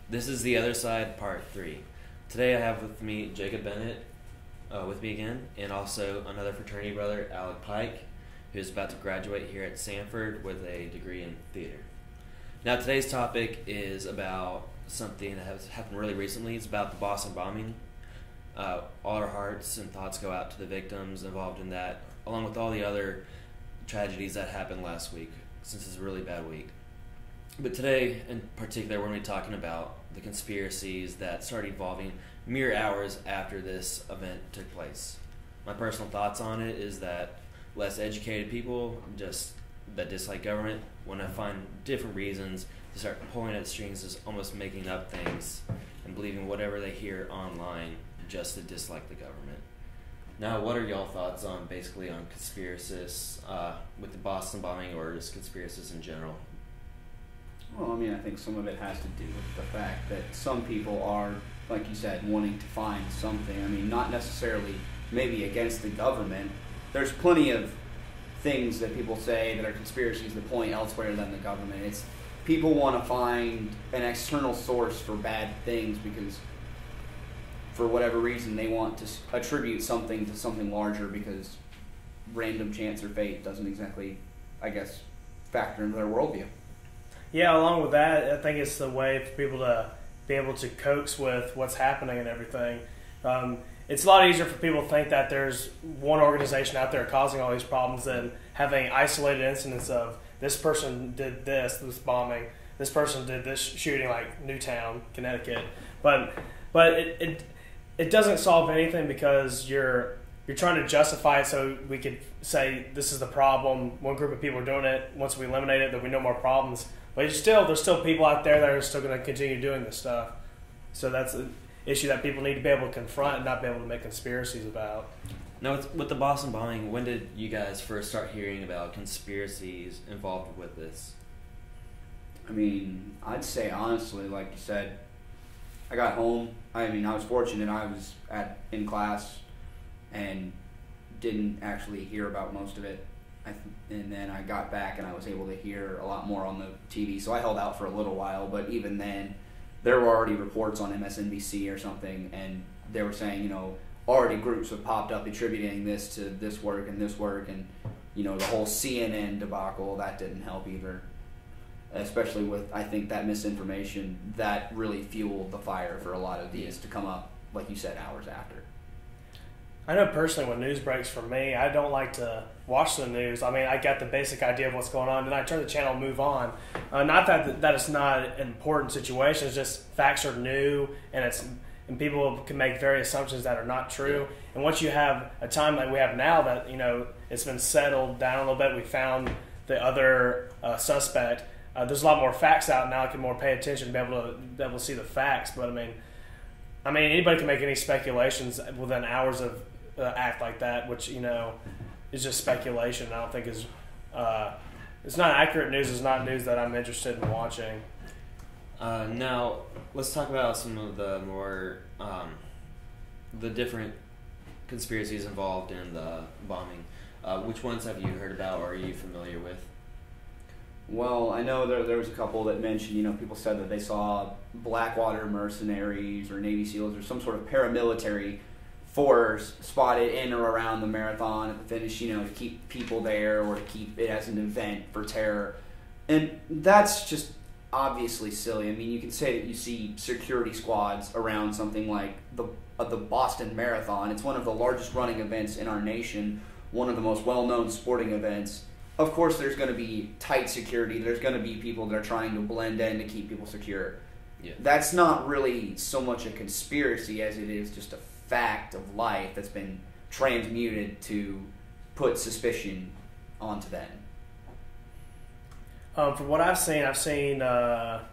This is The Other Side, Part 3. Today I have with me Jacob Bennett, with me again, and also another fraternity brother, Alec Pike, who is about to graduate here at Sanford with a degree in theater. Now today's topic is about something that has happened really recently. It's about the Boston bombing. All our hearts and thoughts go out to the victims involved in that, along with all the other tragedies that happened last week, since it's a really bad week. But today, in particular, we're going to be talking about the conspiracies that started evolving mere hours after this event took place. My personal thoughts on it is that less educated people that dislike government want to find different reasons to start pulling at strings, just almost making up things and believing whatever they hear online just to dislike the government. Now, what are y'all thoughts on conspiracies with the Boston bombing, or just conspiracies in general? Well, I mean, I think some of it has to do with the fact that some people are, like you said, wanting to find something. I mean, not necessarily maybe against the government. There's plenty of things that people say that are conspiracies that point elsewhere than the government. It's people want to find an external source for bad things because for whatever reason they want to attribute something to something larger because random chance or fate doesn't exactly, I guess, factor into their worldview. Yeah, along with that, I think it's the way for people to be able to coax with what's happening and everything. It's a lot easier for people to think that there's one organization out there causing all these problems than having isolated incidents of this person did this bombing, this person did this shooting, like Newtown, Connecticut. But it doesn't solve anything because you're trying to justify it so we could say this is the problem. One group of people are doing it. Once we eliminate it, there'll be no more problems. But there's still people out there that are still going to continue doing this stuff. So that's an issue that people need to be able to confront and not be able to make conspiracies about. Now, with the Boston bombing, when did you guys first start hearing about conspiracies involved with this? I mean, I'd say honestly, like you said, I got home. I was fortunate. I was in class and didn't actually hear about most of it. And then I got back and I was able to hear a lot more on the TV. So I held out for a little while, but even then, there were already reports on MSNBC or something, and they were saying, already groups have popped up attributing this to this work, and the whole CNN debacle, that didn't help either. Especially with, I think, that misinformation, that really fueled the fire for a lot of these to come up, like you said, hours after. I know personally when news breaks for me, I don't like to watch the news. I mean, I get the basic idea of what's going on, then I turn the channel and move on. Not that it's not an important situation, it's just facts are new, and people can make various assumptions that are not true. And once you have a time like we have now that, it's been settled down a little bit, we found the other suspect, there's a lot more facts out now. I can more pay attention to be able to see the facts. But I mean, anybody can make any speculations within hours of act like that, which is just speculation. I don't think is it's not accurate news. It's not news that I'm interested in watching. Now let's talk about some of the more the different conspiracies involved in the bombing. Which ones have you heard about or are you familiar with? Well, I know there was a couple that mentioned, people said that they saw Blackwater mercenaries or Navy SEALs or some sort of paramilitary force spotted in or around the marathon at the finish, to keep people there or to keep it as an event for terror. And that's just obviously silly. I mean, you can say that you see security squads around something like the Boston Marathon. It's one of the largest running events in our nation, one of the most well-known sporting events. Of course, there's going to be tight security. There's going to be people that are trying to blend in to keep people secure. Yeah. That's not really so much a conspiracy as it is just a fact of life that's been transmuted to put suspicion onto them. From what I've seen that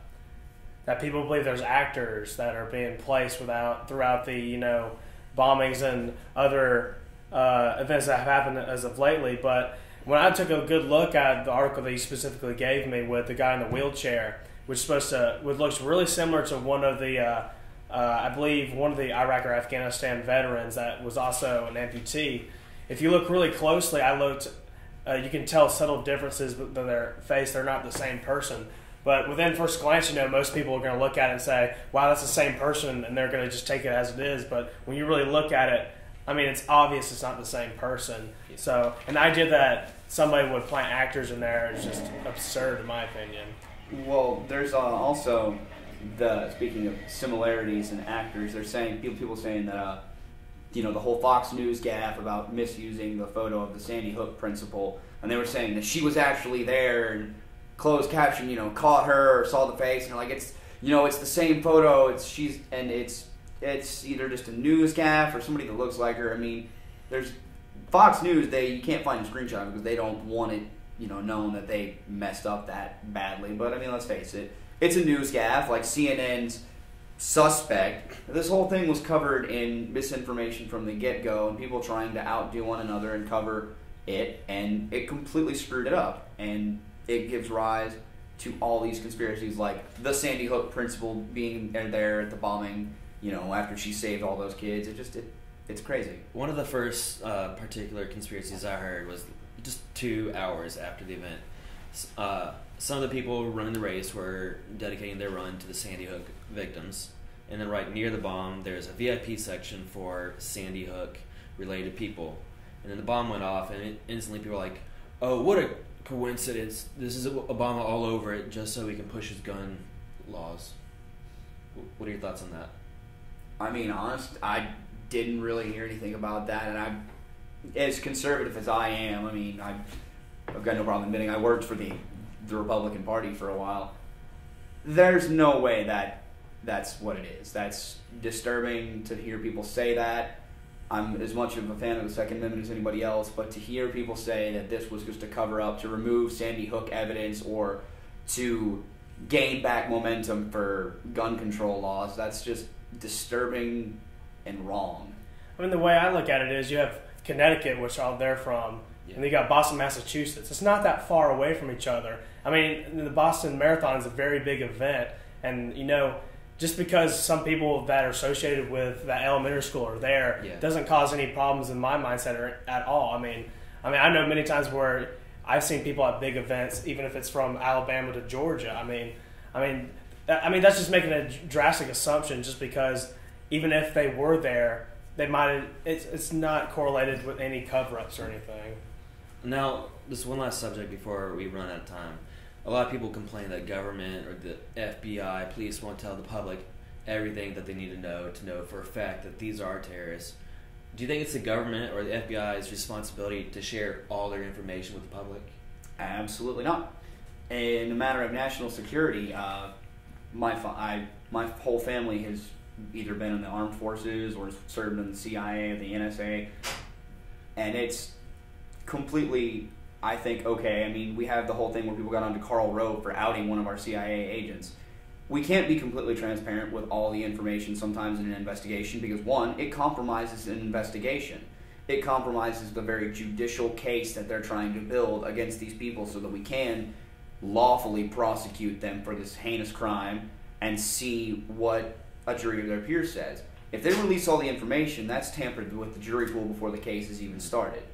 people believe there's actors that are being placed throughout the bombings and other events that have happened as of lately. But when I took a good look at the article that he specifically gave me with the guy in the wheelchair, which looks really similar to one of the I believe one of the Iraq or Afghanistan veterans that was also an amputee. If you look really closely, you can tell subtle differences with their face. They're not the same person. But within first glance, most people are going to look at it and say, wow, that's the same person, and they're going to just take it as it is. But when you really look at it, I mean, it's obvious it's not the same person. So, and the idea that somebody would plant actors in there is just absurd, in my opinion. Well, there's also speaking of similarities in actors, they're saying people saying that the whole Fox News gaffe about misusing the photo of the Sandy Hook principal, and they were saying that she was actually there and closed caption, caught her or saw the face, and it's the same photo. It's either just a news gaffe or somebody that looks like her. I mean, there's Fox News. You can't find a screenshot because they don't want it, known that they messed up that badly. But I mean, let's face it, it's a news gaffe like CNN's Suspect. This whole thing was covered in misinformation from the get-go, and people trying to outdo one another and cover it, and it completely screwed it up, and it gives rise to all these conspiracies like the Sandy Hook principal being there at the bombing, after she saved all those kids. It's crazy. One of the first particular conspiracies I heard was just 2 hours after the event. Some of the people running the race were dedicating their run to the Sandy Hook victims. And then right near the bomb, there's a VIP section for Sandy Hook related people. And then the bomb went off, and instantly people were like, oh, what a coincidence. This is Obama all over it just so he can push his gun laws. What are your thoughts on that? I mean, I didn't really hear anything about that, and I'm as conservative as I am. I mean, I've got no problem admitting I worked for the Republican Party for a while. There's no way that's what it is. That's disturbing to hear people say that. I'm as much of a fan of the Second Amendment as anybody else, but to hear people say that this was just a cover-up to remove Sandy Hook evidence or to gain back momentum for gun control laws, that's just disturbing and wrong. I mean, the way I look at it is you have Connecticut, which they're from, and you got Boston, Massachusetts. It's not that far away from each other. I mean, the Boston Marathon is a very big event, and just because some people that are associated with that elementary school are there doesn't cause any problems in my mindset at all. I mean, I know many times where I've seen people at big events, even if it's from Alabama to Georgia. I mean, that's just making a drastic assumption. Just because even if they were there, they might. It's not correlated with any cover-ups or anything. Now, this one last subject before we run out of time. A lot of people complain that government or the FBI, police won't tell the public everything that they need to know for a fact that these are terrorists. Do you think it's the government or the FBI's responsibility to share all their information with the public? Absolutely not. In the matter of national security, my whole family has either been in the armed forces or served in the CIA or the NSA, and it's completely, I think, okay. I mean, we have the whole thing where people got onto Karl Rove for outing one of our CIA agents. We can't be completely transparent with all the information sometimes in an investigation because, one, it compromises an investigation. It compromises the very judicial case that they're trying to build against these people so that we can lawfully prosecute them for this heinous crime and see what a jury of their peers says. If they release all the information, that's tampered with the jury pool before the case is even started.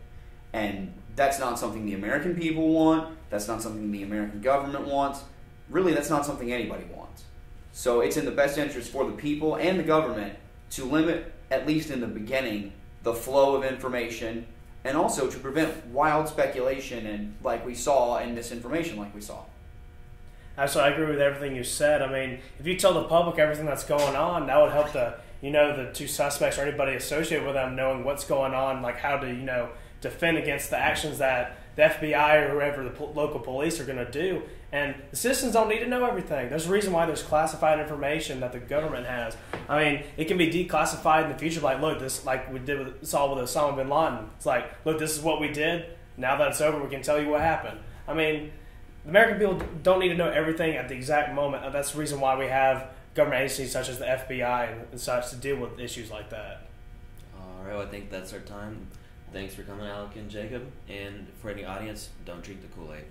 And that's not something the American people want. That's not something the American government wants. Really, that's not something anybody wants. So it's in the best interest for the people and the government to limit, at least in the beginning, the flow of information and also to prevent wild speculation and like we saw and misinformation like we saw. Absolutely, I agree with everything you said. I mean, if you tell the public everything that's going on, that would help the two suspects or anybody associated with them knowing what's going on, like how to, defend against the actions that the FBI or whoever the local police are going to do. And the citizens don't need to know everything. There's a reason why there's classified information that the government has. I mean, it can be declassified in the future. Like, look, this, like we saw with Osama bin Laden. It's like, look, this is what we did. Now that it's over, we can tell you what happened. I mean, the American people don't need to know everything at the exact moment. That's the reason why we have government agencies such as the FBI and such to deal with issues like that. All right, well, I think that's our time. Thanks for coming, Alec and Jacob. And for any audience, don't drink the Kool-Aid.